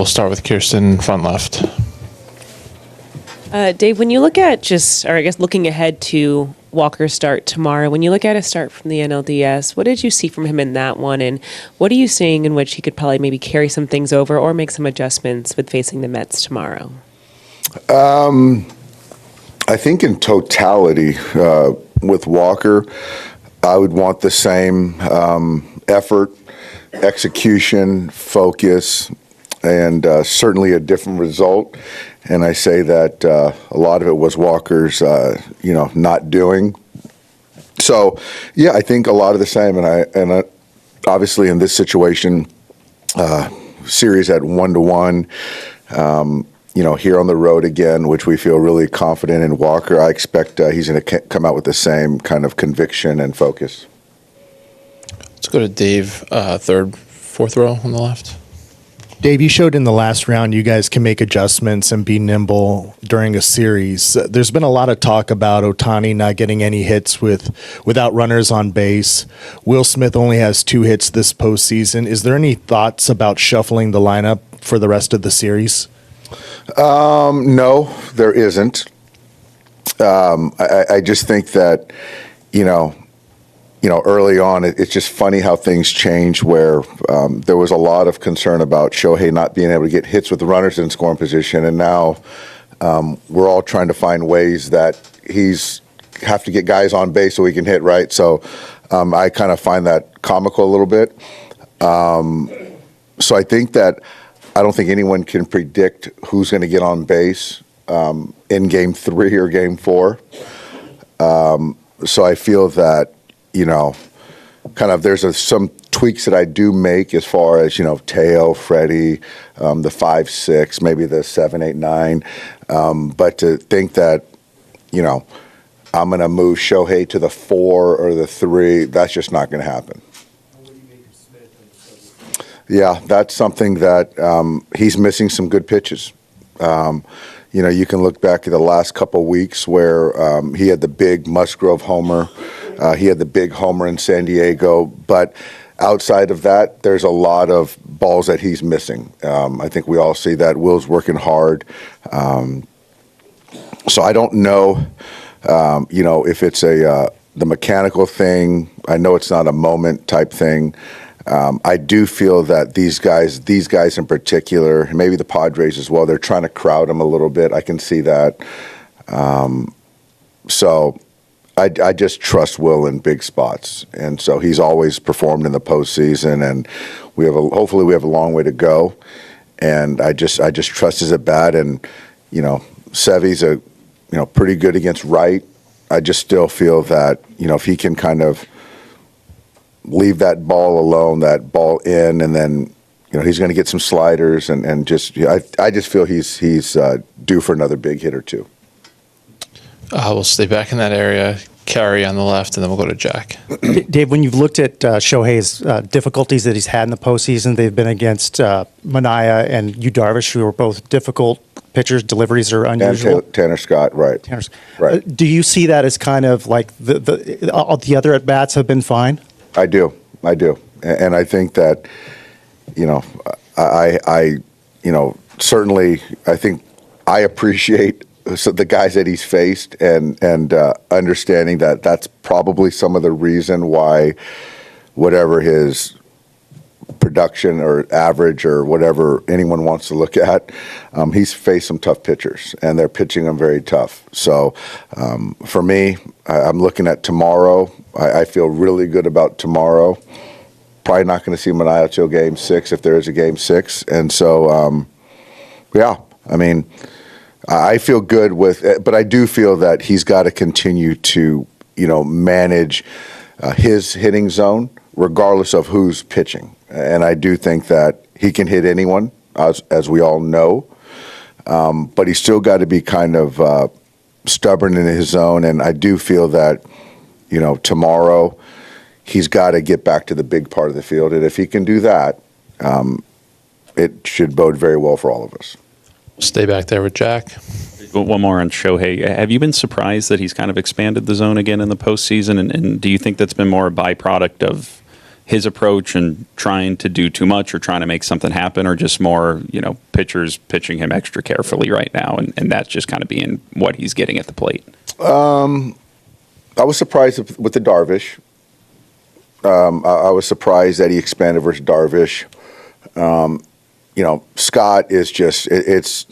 We'll start with Kirsten, front left. Dave, when you look at looking ahead to Walker's start tomorrow, when you look at a start from the NLDS, what did you see from him in that one? And what are you seeing in which he could probably maybe carry some things over or make some adjustments with facing the Mets tomorrow? I think in totality, with Walker, I would want the same effort, execution, focus, and certainly a different result. And I say that a lot of it was Walker's, not doing. So, yeah, I think a lot of the same. And obviously in this situation, series at 1-1. Here on the road again, which we feel really confident in Walker. I expect he's going to come out with the same kind of conviction and focus. Let's go to Dave, third, fourth row on the left. Dave, you showed in the last round you guys can make adjustments and be nimble during a series. There's been a lot of talk about Ohtani not getting any hits without runners on base. Will Smith only has 2 hits this postseason. Is there any thoughts about shuffling the lineup for the rest of the series? No, there isn't. I just think that, early on, it's just funny how things change where there was a lot of concern about Shohei not being able to get hits with runners in scoring position. And now we're all trying to find ways that have to get guys on base so he can hit, right? So I kind of find that comical a little bit. So I think that I don't think anyone can predict who's going to get on base in Game 3 or Game 4. So I feel that, kind of there's some tweaks that I do make as far as, Teo, Freddie, the 5-6, maybe the 7-8-9. But to think that, I'm going to move Shohei to the 4 or the 3, that's just not going to happen. Yeah, that's something that he's missing some good pitches. You can look back at the last couple weeks where he had the big Musgrove homer. He had the big homer in San Diego. But outside of that, there's a lot of balls that he's missing. I think we all see that. Will's working hard. So I don't know, if it's the mechanical thing. I know it's not a moment type thing. I do feel that these guys in particular, maybe the Padres as well, they're trying to crowd him a little bit. I can see that. So I just trust Will in big spots. And so he's always performed in the postseason, and hopefully we have a long way to go. And I just trust his at bat. And, Sevy's pretty good against right. I just still feel that, if he can kind of leave that ball alone, that ball in, and then he's going to get some sliders and just I just feel he's due for another big hit or two. We'll stay back in that area. Carey on the left, and then we'll go to Jack. Dave, when you've looked at Shohei's difficulties that he's had in the postseason, they've been against Manaea and Yu Darvish, who are both difficult pitchers. Deliveries are unusual. And Tanner Scott, right. Right. Do you see that as kind of like the other at-bats have been fine? I do. And I think that, I certainly, I think I appreciate the guys that he's faced and understanding that that's probably some of the reason why whatever his production or average or whatever anyone wants to look at, he's faced some tough pitchers and they're pitching him very tough. So for me, I'm looking at tomorrow. I feel really good about tomorrow. Probably not going to see Manaea till Game 6 if there is a Game 6. And so, I feel good with it, but I do feel that he's got to continue to, manage his hitting zone regardless of who's pitching. And I do think that he can hit anyone, as we all know. But he's still got to be kind of stubborn in his zone. And I do feel that, tomorrow he's got to get back to the big part of the field. And if he can do that, it should bode very well for all of us. Stay back there with Jack. One more on Shohei. Have you been surprised that he's kind of expanded the zone again in the postseason? And do you think that's been more a byproduct of his approach and trying to do too much or trying to make something happen, or just more, pitchers pitching him extra carefully right now, and that's just kind of being what he's getting at the plate? I was surprised with the Darvish. I was surprised that he expanded versus Darvish. Scott is just, it's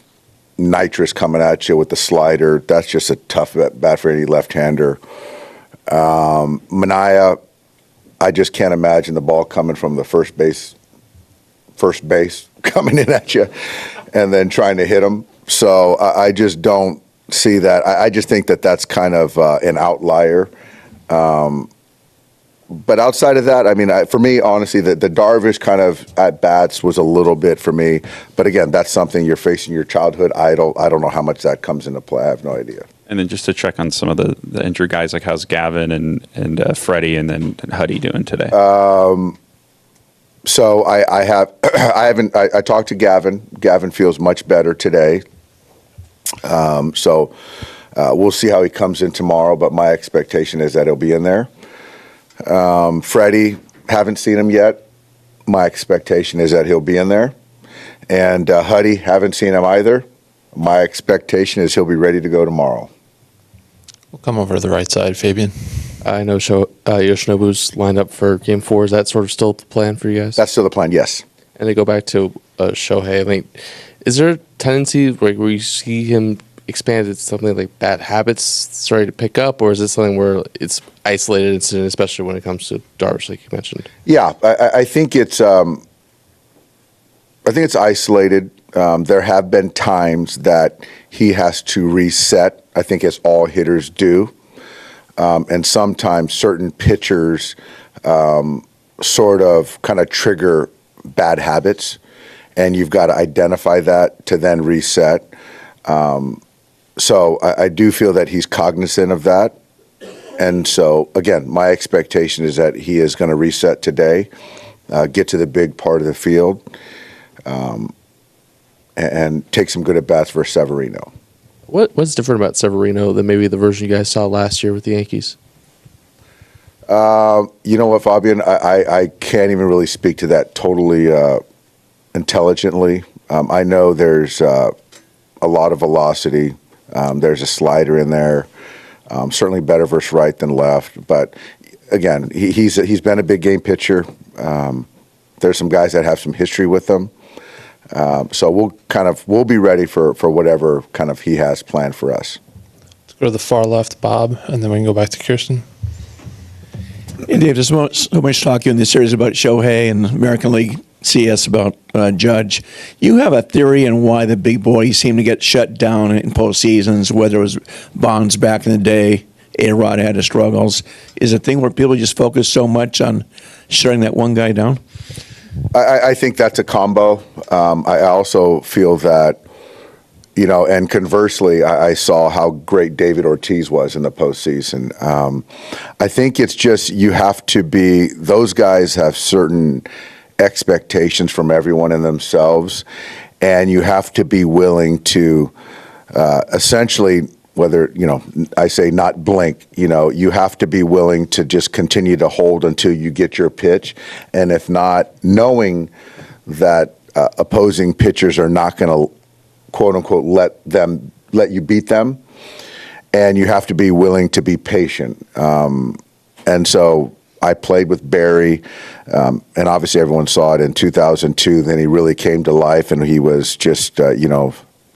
nitrous coming at you with the slider. That's just a tough bat for any left-hander. Manaea, I just can't imagine the ball coming from the first base coming in at you and then trying to hit him. So I just don't see that. I just think that that's kind of an outlier. But outside of that, I mean, for me, honestly, the Darvish kind of at bats was a little bit for me. But again, that's something you're facing your childhood idol. I don't know how much that comes into play. I have no idea. And then just to check on some of the injured guys, like how's Gavin and Freddie, and then Huddy doing today? So I talked to Gavin. Gavin feels much better today. So we'll see how he comes in tomorrow. But my expectation is that he'll be in there. Freddie, haven't seen him yet. My expectation is that he'll be in there. And Huddy, haven't seen him either. My expectation is he'll be ready to go tomorrow. We'll come over to the right side, Fabian. I know Yoshinobu's lined up for Game 4. Is that sort of still the plan for you guys? That's still the plan, yes. And to go back to Shohei, I mean, is there a tendency where you see him expand to something like bad habits starting to pick up, or is this something where it's isolated incident, especially when it comes to Darvish, like you mentioned? Yeah, I think it's isolated. There have been times that he has to reset. I think as all hitters do, and sometimes certain pitchers sort of kind of trigger bad habits, and you've got to identify that to then reset. So I do feel that he's cognizant of that. And so, again, my expectation is that he is going to reset today, get to the big part of the field, and take some good at-bats for Severino. What's different about Severino than maybe the version you guys saw last year with the Yankees? You know what, Fabian? I can't even really speak to that totally intelligently. I know there's a lot of velocity. There's a slider in there. Certainly better versus right than left. But again, he's been a big game pitcher. There's some guys that have some history with him. So we'll be ready for whatever kind of he has planned for us. Let's go to the far left, Bob, and then we can go back to Kirsten. And Dave, there's so much talk in this series about Shohei and American League CS about Judge. You have a theory on why the big boys seem to get shut down in postseasons, whether it was Bonds back in the day, A-Rod had his struggles. Is it a thing where people just focus so much on shutting that one guy down? I think that's a combo. I also feel that, and conversely, I saw how great David Ortiz was in the postseason. I think it's just you have to be, those guys have certain expectations from everyone in themselves, and you have to be willing to essentially, whether, I say not blink, you have to be willing to just continue to hold until you get your pitch. And if not, knowing that opposing pitchers are not going to, quote unquote, let you beat them. And you have to be willing to be patient. And so I played with Barry, and obviously everyone saw it in 2002. Then he really came to life, and he was just,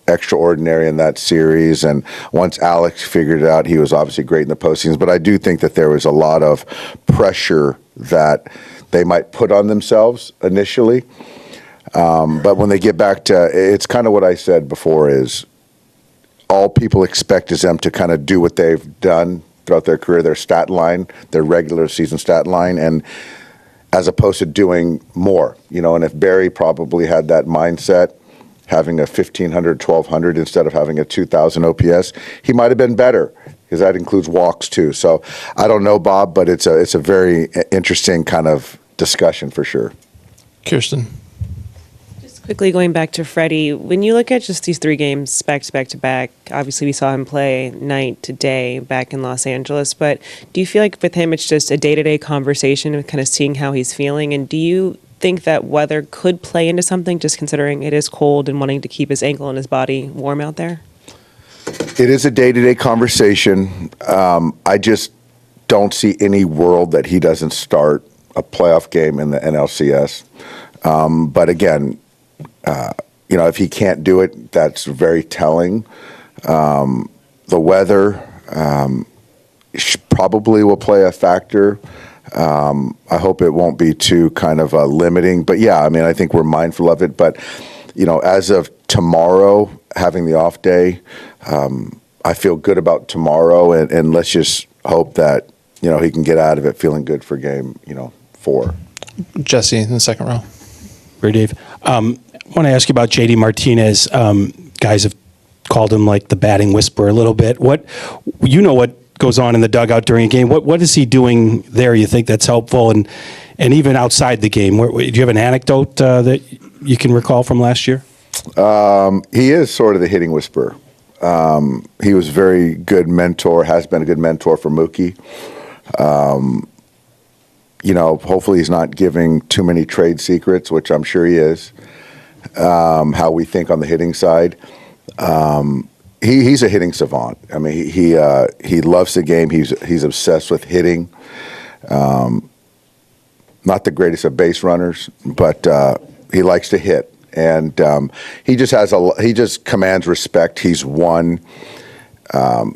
extraordinary in that series. And once Alex figured it out, he was obviously great in the postseason. But I do think that there was a lot of pressure that they might put on themselves initially. But when they get back to, it's kind of what I said before, is all people expect is them to kind of do what they've done throughout their career, their stat line, their regular season stat line, and as opposed to doing more, and if Barry probably had that mindset, having a 1,500, 1,200 instead of having a 2,000 OPS, he might have been better, because that includes walks too. So I don't know, Bob, but it's a very interesting kind of discussion for sure. Kirsten. Quickly going back to Freddie, when you look at just these 3 games back to back to back, obviously we saw him play night to day back in Los Angeles, but do you feel like with him it's just a day-to-day conversation of kind of seeing how he's feeling? And do you think that weather could play into something, just considering it is cold and wanting to keep his ankle and his body warm out there? It is a day-to-day conversation. I just don't see any world that he doesn't start a playoff game in the NLCS. But again, if he can't do it, that's very telling. The weather probably will play a factor. I hope it won't be too kind of limiting. But yeah, I mean, I think we're mindful of it. But, as of tomorrow, having the off day, I feel good about tomorrow. And let's just hope that, he can get out of it feeling good for game, 4. Jesse in the second row. Great, Dave. I want to ask you about JD Martinez. Guys have called him like the batting whisperer a little bit. What goes on in the dugout during a game? What is he doing there? You think that's helpful, and even outside the game? Do you have an anecdote that you can recall from last year? He is sort of the hitting whisperer. He was a very good mentor. Has been a good mentor for Mookie. Hopefully he's not giving too many trade secrets, which I'm sure he is, how we think on the hitting side. He's a hitting savant. I mean, he loves the game. He's obsessed with hitting. Not the greatest of base runners, but he likes to hit. And he just commands respect. He's won.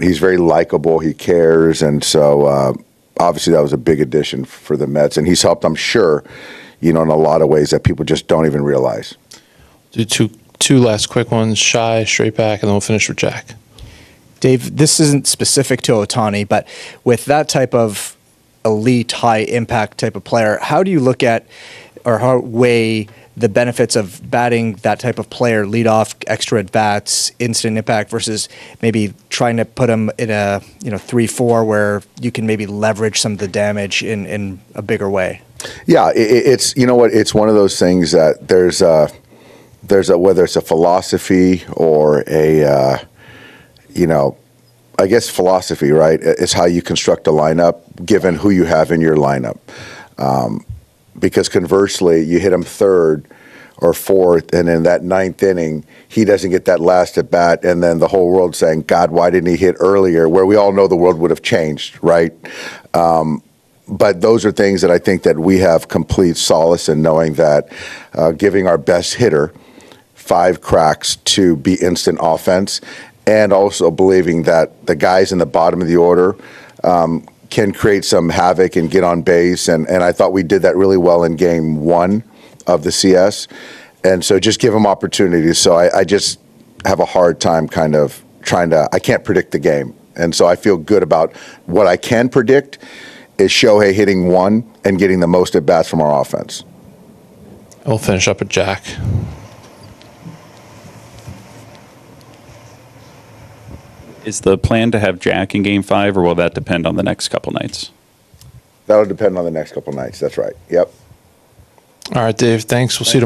He's very likable. He cares. And so obviously that was a big addition for the Mets, and he's helped, I'm sure, in a lot of ways that people just don't even realize. Do two last quick ones, Shy, straight back, and then we'll finish with Jack. Dave, this isn't specific to Ohtani, but with that type of elite, high-impact type of player, how do you look at or how weigh the benefits of batting that type of player, lead off, extra at-bats, instant impact, versus maybe trying to put him in a 3-4 where you can maybe leverage some of the damage in a bigger way? Yeah, it's it's one of those things that there's a whether it's a philosophy or I guess philosophy, right? It's how you construct a lineup given who you have in your lineup. Because conversely, you hit him third or fourth, and in that ninth inning, he doesn't get that last at bat, and then the whole world saying, God, why didn't he hit earlier? Where we all know the world would have changed, right? But those are things that I think that we have complete solace in knowing that giving our best hitter 5 cracks to be instant offense, and also believing that the guys in the bottom of the order can create some havoc and get on base. And I thought we did that really well in game 1 of the CS. And so just give them opportunities. So I just have a hard time kind of I can't predict the game. And so I feel good about what I can predict is Shohei hitting 1 and getting the most at-bats from our offense. We'll finish up with Jack. Is the plan to have Jack in Game 5, or will that depend on the next couple nights? That'll depend on the next couple nights. That's right. Yep. All right, Dave, thanks. We'll see you tomorrow.